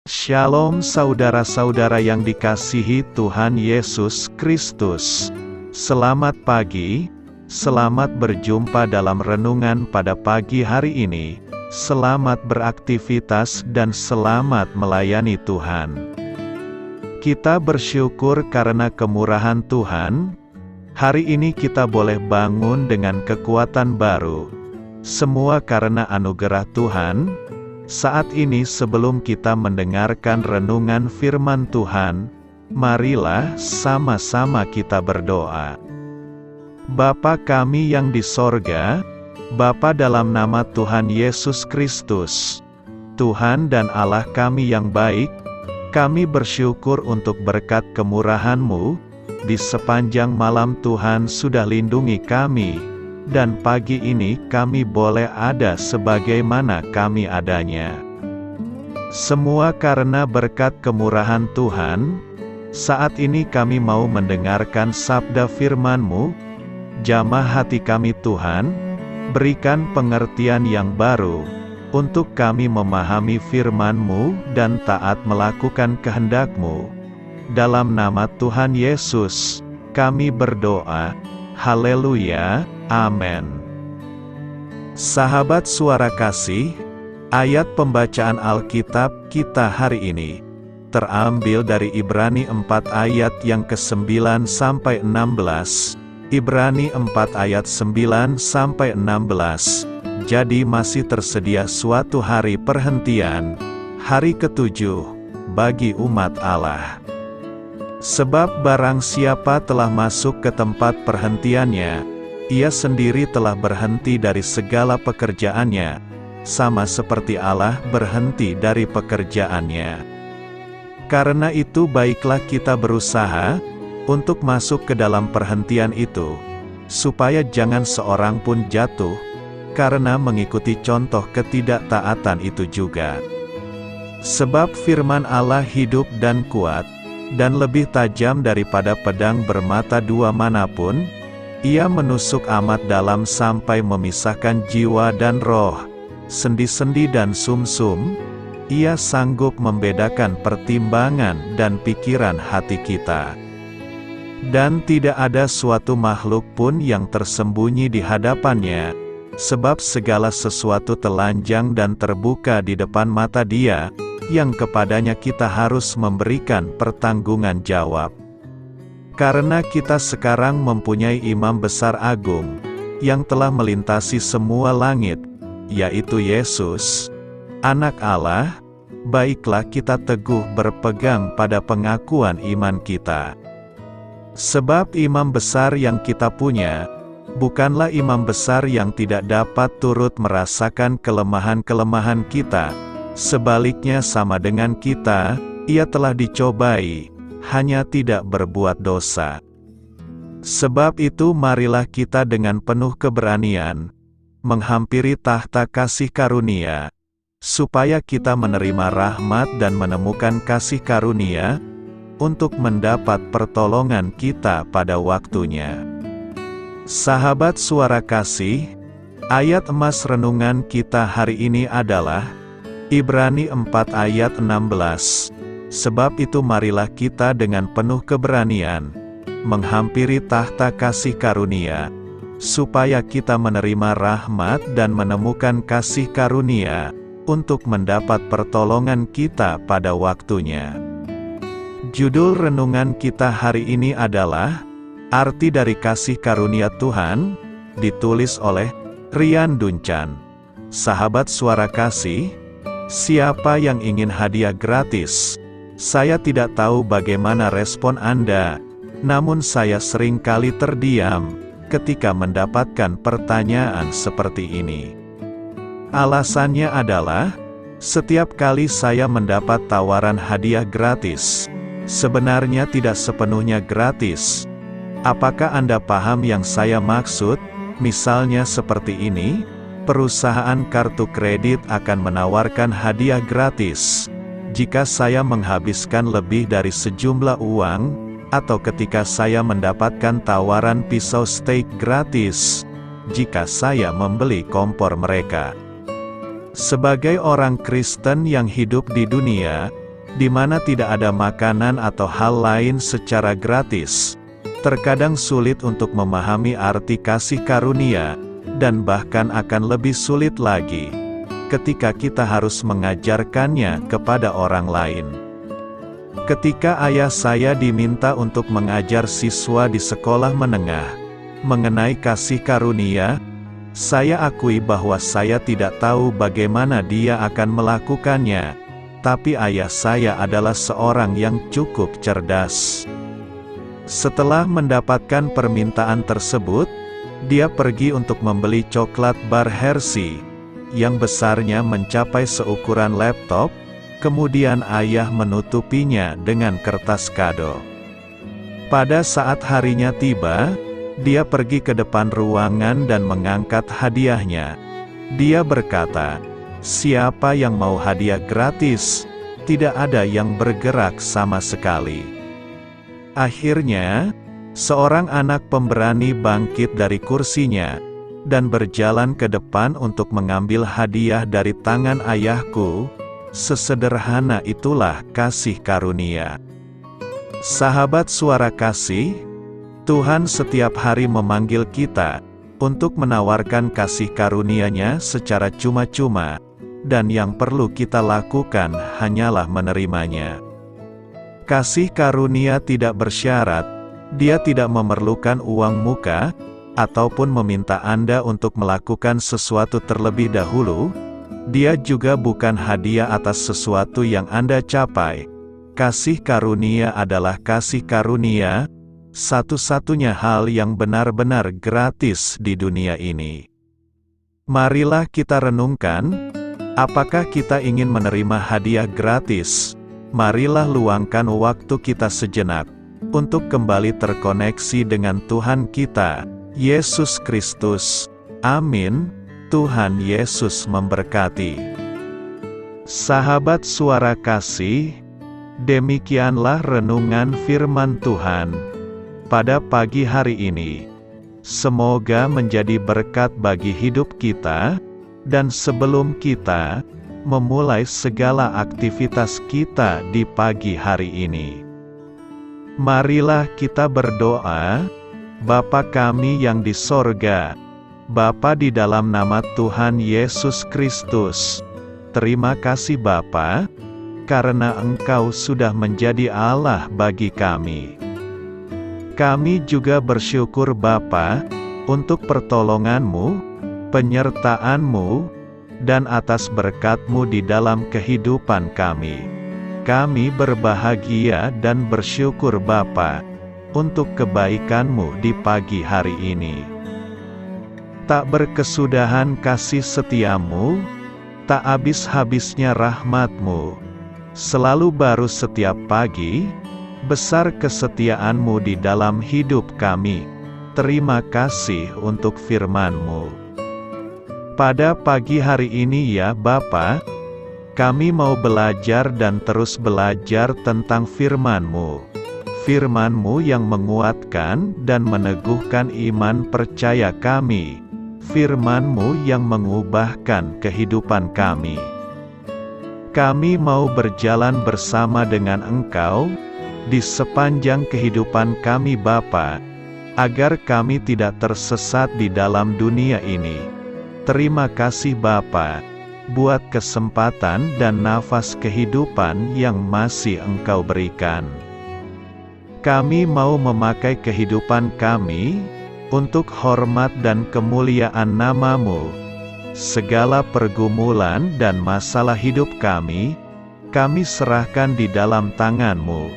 Shalom saudara-saudara yang dikasihi Tuhan Yesus Kristus. Selamat pagi, selamat berjumpa dalam renungan pada pagi hari ini. Selamat beraktivitas dan selamat melayani Tuhan. Kita bersyukur karena kemurahan Tuhan. Hari ini kita boleh bangun dengan kekuatan baru. Semua karena anugerah Tuhan. Saat ini sebelum kita mendengarkan renungan firman Tuhan, marilah sama-sama kita berdoa. Bapa kami yang di sorga, Bapa dalam nama Tuhan Yesus Kristus, Tuhan dan Allah kami yang baik, kami bersyukur untuk berkat kemurahan-Mu, di sepanjang malam Tuhan sudah lindungi kami. Dan pagi ini kami boleh ada sebagaimana kami adanya. Semua karena berkat kemurahan Tuhan. Saat ini kami mau mendengarkan sabda firman-Mu. Jamah hati kami Tuhan, berikan pengertian yang baru, untuk kami memahami firman-Mu dan taat melakukan kehendak-Mu. Dalam nama Tuhan Yesus, kami berdoa. Haleluya. Amin. Sahabat suara kasih, ayat pembacaan Alkitab kita hari ini terambil dari Ibrani 4 ayat yang ke-9 sampai 16. Ibrani 4 ayat 9 sampai 16. Jadi masih tersedia suatu hari perhentian, hari ketujuh bagi umat Allah. Sebab barang siapa telah masuk ke tempat perhentiannya, ia sendiri telah berhenti dari segala pekerjaannya, sama seperti Allah berhenti dari pekerjaannya. Karena itu baiklah kita berusaha untuk masuk ke dalam perhentian itu, supaya jangan seorang pun jatuh, karena mengikuti contoh ketidaktaatan itu juga. Sebab firman Allah hidup dan kuat, dan lebih tajam daripada pedang bermata dua manapun. Ia menusuk amat dalam sampai memisahkan jiwa dan roh, sendi-sendi dan sumsum. Ia sanggup membedakan pertimbangan dan pikiran hati kita. Dan tidak ada suatu makhluk pun yang tersembunyi di hadapannya, sebab segala sesuatu telanjang dan terbuka di depan mata Dia, yang kepadanya kita harus memberikan pertanggungan jawab. Karena kita sekarang mempunyai imam besar agung, yang telah melintasi semua langit, yaitu Yesus, Anak Allah, baiklah kita teguh berpegang pada pengakuan iman kita. Sebab imam besar yang kita punya, bukanlah imam besar yang tidak dapat turut merasakan kelemahan-kelemahan kita, sebaliknya sama dengan kita, ia telah dicobai, hanya tidak berbuat dosa. Sebab itu marilah kita dengan penuh keberanian, menghampiri tahta kasih karunia, supaya kita menerima rahmat dan menemukan kasih karunia, untuk mendapat pertolongan kita pada waktunya. Sahabat suara kasih, ayat emas renungan kita hari ini adalah Ibrani 4 ayat 16. Sebab itu marilah kita dengan penuh keberanian, menghampiri tahta kasih karunia, supaya kita menerima rahmat dan menemukan kasih karunia, untuk mendapat pertolongan kita pada waktunya. Judul renungan kita hari ini adalah, Arti dari Kasih Karunia Tuhan, ditulis oleh Rian Duncan. Sahabat suara kasih, siapa yang ingin hadiah gratis? Saya tidak tahu bagaimana respon Anda, namun saya sering kali terdiam ketika mendapatkan pertanyaan seperti ini. Alasannya adalah, setiap kali saya mendapat tawaran hadiah gratis, sebenarnya tidak sepenuhnya gratis. Apakah Anda paham yang saya maksud? Misalnya seperti ini, perusahaan kartu kredit akan menawarkan hadiah gratis jika saya menghabiskan lebih dari sejumlah uang, atau ketika saya mendapatkan tawaran pisau steak gratis jika saya membeli kompor mereka. Sebagai orang Kristen yang hidup di dunia, di mana tidak ada makanan atau hal lain secara gratis. Terkadang sulit untuk memahami arti kasih karunia, dan bahkan akan lebih sulit lagi ketika kita harus mengajarkannya kepada orang lain. Ketika ayah saya diminta untuk mengajar siswa di sekolah menengah mengenai kasih karunia, saya akui bahwa saya tidak tahu bagaimana dia akan melakukannya, tapi ayah saya adalah seorang yang cukup cerdas. Setelah mendapatkan permintaan tersebut, dia pergi untuk membeli coklat bar Hershey, yang besarnya mencapai seukuran laptop. Kemudian ayah menutupinya dengan kertas kado. Pada saat harinya tiba, dia pergi ke depan ruangan dan mengangkat hadiahnya. Dia berkata, "Siapa yang mau hadiah gratis? Tidak ada yang bergerak sama sekali." Akhirnya, seorang anak pemberani bangkit dari kursinya dan berjalan ke depan untuk mengambil hadiah dari tangan ayahku. Sesederhana itulah kasih karunia. Sahabat Suara Kasih, Tuhan setiap hari memanggil kita untuk menawarkan kasih karunia-Nya secara cuma-cuma, dan yang perlu kita lakukan hanyalah menerimanya. Kasih karunia tidak bersyarat, Dia tidak memerlukan uang muka, ataupun meminta Anda untuk melakukan sesuatu terlebih dahulu. Dia juga bukan hadiah atas sesuatu yang Anda capai. Kasih karunia adalah kasih karunia, satu-satunya hal yang benar-benar gratis di dunia ini. Marilah kita renungkan, apakah kita ingin menerima hadiah gratis? Marilah luangkan waktu kita sejenak untuk kembali terkoneksi dengan Tuhan kita, Yesus Kristus. Amin. Tuhan Yesus memberkati. Sahabat Suara Kasih, demikianlah renungan firman Tuhan pada pagi hari ini. Semoga menjadi berkat bagi hidup kita, dan sebelum kita memulai segala aktivitas kita di pagi hari ini, marilah kita berdoa. Bapa kami yang di sorga, Bapa di dalam nama Tuhan Yesus Kristus, terima kasih Bapa, karena Engkau sudah menjadi Allah bagi kami. Kami juga bersyukur Bapa, untuk pertolongan-Mu, penyertaan-Mu, dan atas berkat-Mu di dalam kehidupan kami. Kami berbahagia dan bersyukur Bapa, untuk kebaikan-Mu di pagi hari ini. Tak berkesudahan kasih setia-Mu, tak habis-habisnya rahmat-Mu. Selalu baru setiap pagi, besar kesetiaan-Mu di dalam hidup kami. Terima kasih untuk firman-Mu. Pada pagi hari ini ya Bapa, kami mau belajar dan terus belajar tentang firman-Mu. Firman-Mu yang menguatkan dan meneguhkan iman percaya kami. Firman-Mu yang mengubahkan kehidupan kami. Kami mau berjalan bersama dengan Engkau di sepanjang kehidupan kami Bapa, agar kami tidak tersesat di dalam dunia ini. Terima kasih Bapa, buat kesempatan dan nafas kehidupan yang masih Engkau berikan. Kami mau memakai kehidupan kami untuk hormat dan kemuliaan nama-Mu. Segala pergumulan dan masalah hidup kami serahkan di dalam tangan-Mu.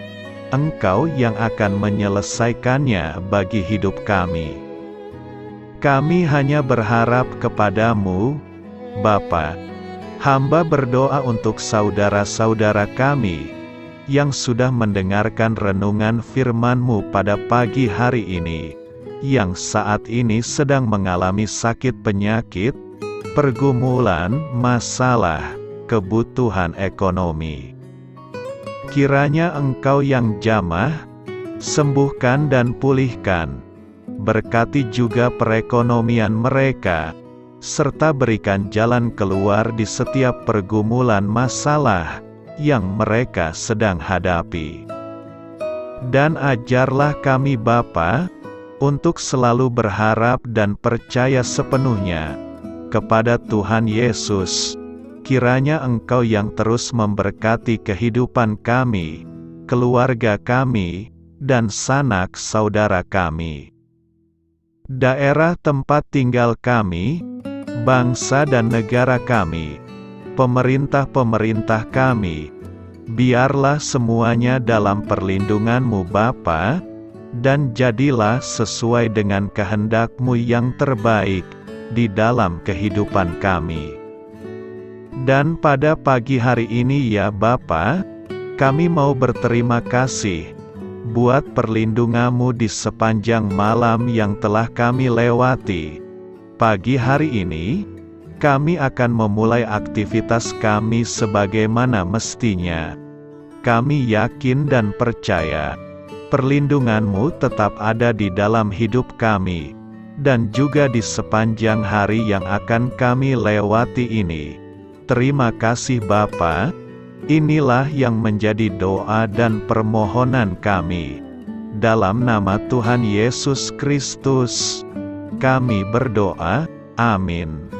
Engkau yang akan menyelesaikannya bagi hidup kami. Kami hanya berharap kepada-Mu, Bapa. Hamba berdoa untuk saudara-saudara kami yang sudah mendengarkan renungan firman-Mu pada pagi hari ini, yang saat ini sedang mengalami sakit penyakit, pergumulan, masalah, kebutuhan ekonomi. Kiranya Engkau yang jamah, sembuhkan dan pulihkan. Berkati juga perekonomian mereka, serta berikan jalan keluar di setiap pergumulan masalah yang mereka sedang hadapi. Dan ajarlah kami Bapa, untuk selalu berharap dan percaya sepenuhnya kepada Tuhan Yesus. Kiranya Engkau yang terus memberkati kehidupan kami, keluarga kami, dan sanak saudara kami, daerah tempat tinggal kami, bangsa dan negara kami, pemerintah-pemerintah kami. Biarlah semuanya dalam perlindungan-Mu Bapa, dan jadilah sesuai dengan kehendak-Mu yang terbaik di dalam kehidupan kami. Dan pada pagi hari ini ya Bapa, kami mau berterima kasih buat perlindungan-Mu di sepanjang malam yang telah kami lewati. Pagi hari ini, kami akan memulai aktivitas kami sebagaimana mestinya. Kami yakin dan percaya, perlindungan-Mu tetap ada di dalam hidup kami, dan juga di sepanjang hari yang akan kami lewati ini. Terima kasih Bapa, inilah yang menjadi doa dan permohonan kami. Dalam nama Tuhan Yesus Kristus, kami berdoa, amin.